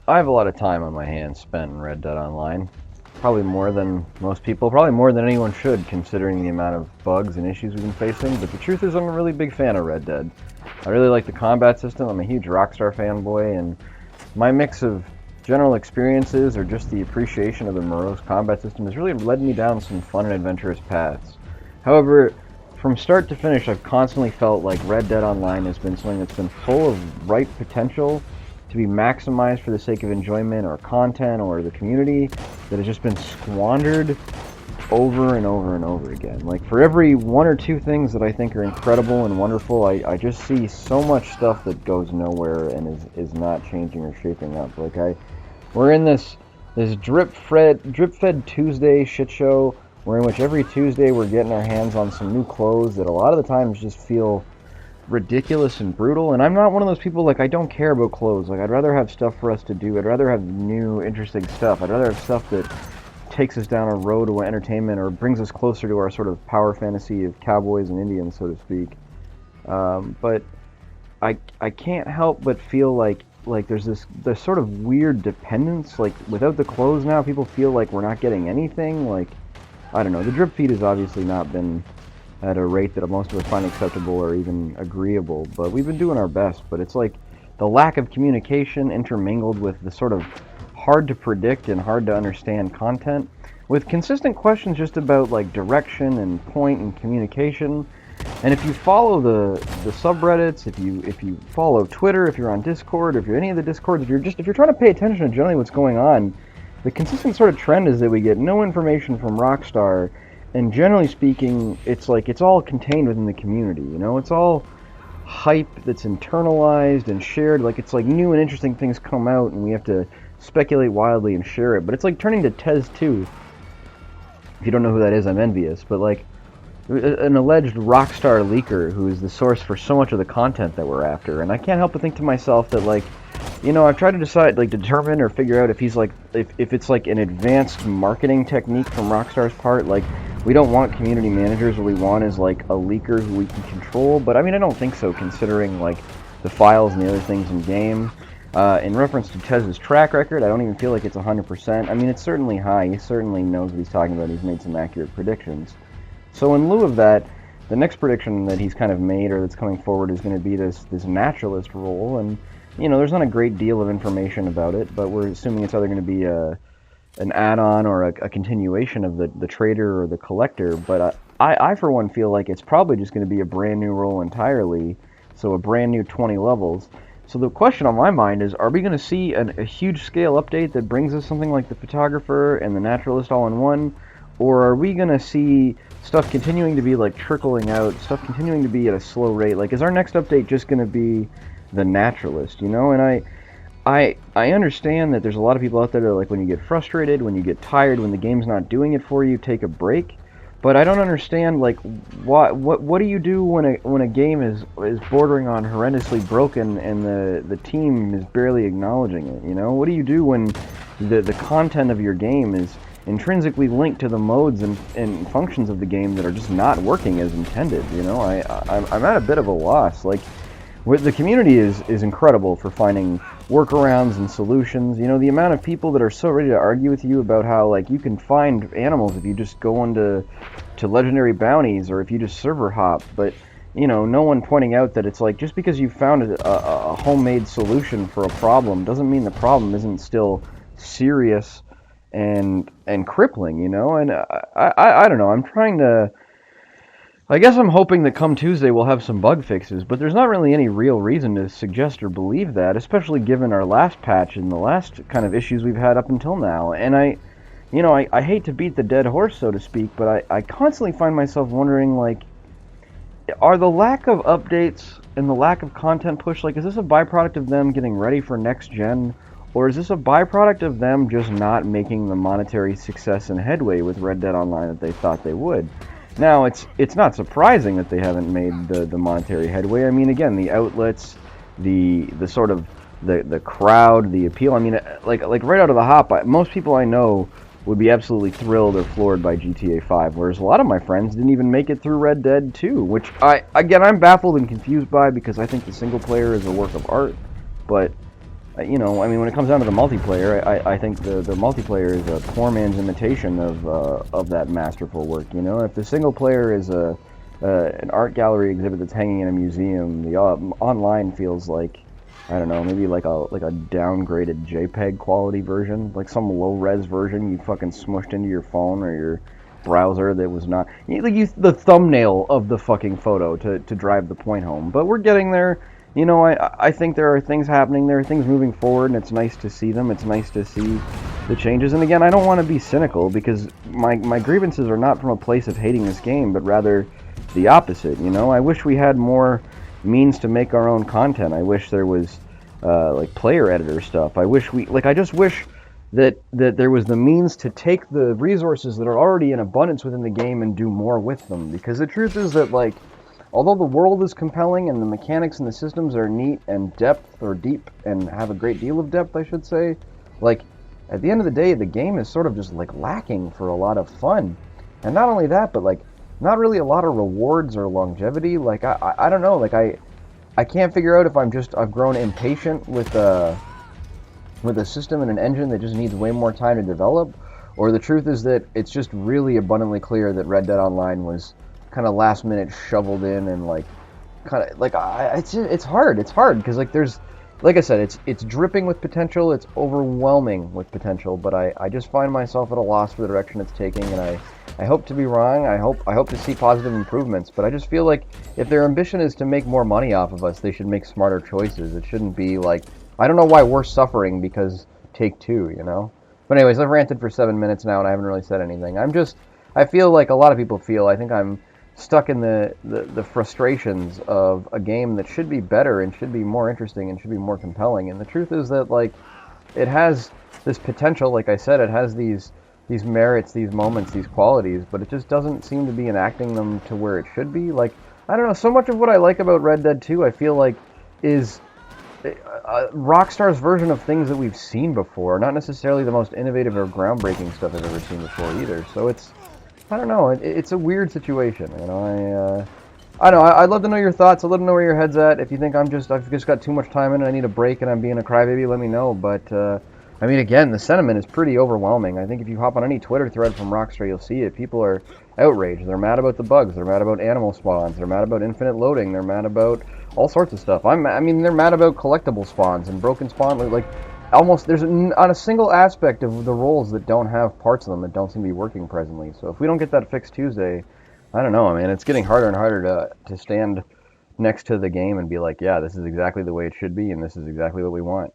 I have a lot of time on my hands spent in Red Dead Online. Probably more than most people, probably more than anyone should, considering the amount of bugs and issues we've been facing. But the truth is, I'm a really big fan of Red Dead. I really like the combat system. I'm a huge Rockstar fanboy, and my mix of general experiences or just the appreciation of the morose combat system has really led me down some fun and adventurous paths. However, from start to finish, I've constantly felt like Red Dead Online has been something that's been full of ripe potential to be maximized for the sake of enjoyment or content or the community that has just been squandered over and over and over again. Like, for every one or two things that I think are incredible and wonderful, I just see so much stuff that goes nowhere and is not changing or shaping up. We're in this drip-fed Tuesday shit show, where in which every Tuesday we're getting our hands on some new clothes that a lot of the times just feel ridiculous and brutal. And I'm not one of those people, like, I don't care about clothes. Like, I'd rather have stuff for us to do. I'd rather have new, interesting stuff. I'd rather have stuff that takes us down a road to entertainment or brings us closer to our sort of power fantasy of cowboys and Indians, so to speak. But I can't help but feel like there's this sort of weird dependence. Like, without the clothes now, people feel like we're not getting anything. Like, I don't know. The drip feed has obviously not been at a rate that most of us find acceptable or even agreeable, but we've been doing our best. But it's like the lack of communication intermingled with the sort of hard to predict and hard to understand content, with consistent questions just about like direction and point and communication. And if you follow the subreddits, if you follow Twitter, if you're on Discord, if you're any of the Discords, if you're trying to pay attention to generally what's going on, the consistent sort of trend is that we get no information from Rockstar. And generally speaking, it's like it's all contained within the community, you know? It's all hype that's internalized and shared. Like, it's like new and interesting things come out and we have to speculate wildly and share it. But it's like turning to Tez 2. If you don't know who that is, I'm envious. But like, an alleged Rockstar leaker who is the source for so much of the content that we're after. And I can't help but think to myself that, like, you know, I've tried to determine or figure out if he's like, if it's like an advanced marketing technique from Rockstar's part. Like, we don't want community managers, what we want is like a leaker who we can control. But I mean, I don't think so, considering like the files and the other things in game. In reference to Tez's track record, I don't even feel like it's 100%. I mean, it's certainly high. He certainly knows what he's talking about. He's made some accurate predictions. So in lieu of that, the next prediction that he's kind of made or that's coming forward is going to be this naturalist role. And, you know, there's not a great deal of information about it, but we're assuming it's either going to be an add-on or a continuation of the trader or the collector. But I for one, feel like it's probably just going to be a brand new role entirely, so a brand new 20 levels. So the question on my mind is, are we going to see a huge scale update that brings us something like the photographer and the naturalist all in one? Or are we going to see stuff continuing to be like trickling out, stuff continuing to be at a slow rate? Like, is our next update just going to be the naturalist, you know? And I understand that there's a lot of people out there that are like, when you get frustrated, when you get tired, when the game's not doing it for you, take a break. But I don't understand, like, what do you do when a game is bordering on horrendously broken and the team is barely acknowledging it, you know? What do you do when the content of your game is intrinsically linked to the modes and functions of the game that are just not working as intended, you know? I'm at a bit of a loss. Like, the community is incredible for finding workarounds and solutions. You know, the amount of people that are so ready to argue with you about how, like, you can find animals if you just go into legendary bounties or if you just server hop. But, you know, no one pointing out that it's like, just because you found a homemade solution for a problem doesn't mean the problem isn't still serious and crippling, you know? And I don't know, I guess I'm hoping that come Tuesday we'll have some bug fixes, but there's not really any real reason to suggest or believe that, especially given our last patch and the last kind of issues we've had up until now. And I hate to beat the dead horse, so to speak, but I constantly find myself wondering, like, are the lack of updates and the lack of content push, like, is this a byproduct of them getting ready for next gen? Or is this a byproduct of them just not making the monetary success and headway with Red Dead Online that they thought they would? Now, it's not surprising that they haven't made the monetary headway. I mean, again, the outlets, the sort of the crowd, the appeal. I mean, like right out of the hop, most people I know would be absolutely thrilled or floored by GTA 5, whereas a lot of my friends didn't even make it through Red Dead 2, which I'm baffled and confused by, because I think the single player is a work of art. But You know, I mean, when it comes down to the multiplayer, I think the multiplayer is a poor man's imitation of that masterful work. You know, if the single player is an art gallery exhibit that's hanging in a museum, the online feels like, I don't know, maybe like a downgraded JPEG quality version, like some low res version you fucking smushed into your phone or your browser that was not like the thumbnail of the fucking photo to drive the point home. But we're getting there. You know, I think there are things happening, there are things moving forward, and it's nice to see them. It's nice to see the changes. And again, I don't want to be cynical because my grievances are not from a place of hating this game, but rather the opposite. You know, I wish we had more means to make our own content. I wish there was like player editor stuff. I just wish that there was the means to take the resources that are already in abundance within the game and do more with them. Because the truth is that, like, although the world is compelling and the mechanics and the systems are neat and deep and have a great deal of depth, I should say, like, at the end of the day, the game is sort of just, like, lacking for a lot of fun. And not only that, but, like, not really a lot of rewards or longevity. Like, I don't know, like, I can't figure out if I've grown impatient with a system and an engine that just needs way more time to develop, or the truth is that it's just really abundantly clear that Red Dead Online was kind of last minute shoveled in and like kind of like it's hard because like there's, like I said, it's dripping with potential, it's overwhelming with potential, but I just find myself at a loss for the direction it's taking, and I hope to be wrong. I hope to see positive improvements, but I just feel like if their ambition is to make more money off of us, they should make smarter choices. It shouldn't be like, I don't know why we're suffering because Take-Two, you know? But anyways, I've ranted for 7 minutes now and I haven't really said anything. I feel like a lot of people feel, I think I'm stuck in the frustrations of a game that should be better and should be more interesting and should be more compelling. And the truth is that, like, it has this potential, like I said, it has these merits, these moments, these qualities, but it just doesn't seem to be enacting them to where it should be. Like, I don't know, so much of what I like about Red Dead 2, I feel like, is Rockstar's version of things that we've seen before, not necessarily the most innovative or groundbreaking stuff I've ever seen before either. So I don't know, it's a weird situation, you know. I don't know, I'd love to know your thoughts. I'd love to know where your head's at. If you think I've just got too much time in and I need a break and I'm being a crybaby, let me know. But I mean, again, the sentiment is pretty overwhelming. I think if you hop on any Twitter thread from Rockstar, you'll see it. People are outraged. They're mad about the bugs. They're mad about animal spawns. They're mad about infinite loading. They're mad about all sorts of stuff. I mean, they're mad about collectible spawns and broken spawn. Like, almost, there's on a single aspect of the roles that don't have parts of them that don't seem to be working presently. So if we don't get that fixed Tuesday, I don't know, man. It's getting harder and harder to stand next to the game and be like, yeah, this is exactly the way it should be, and this is exactly what we want.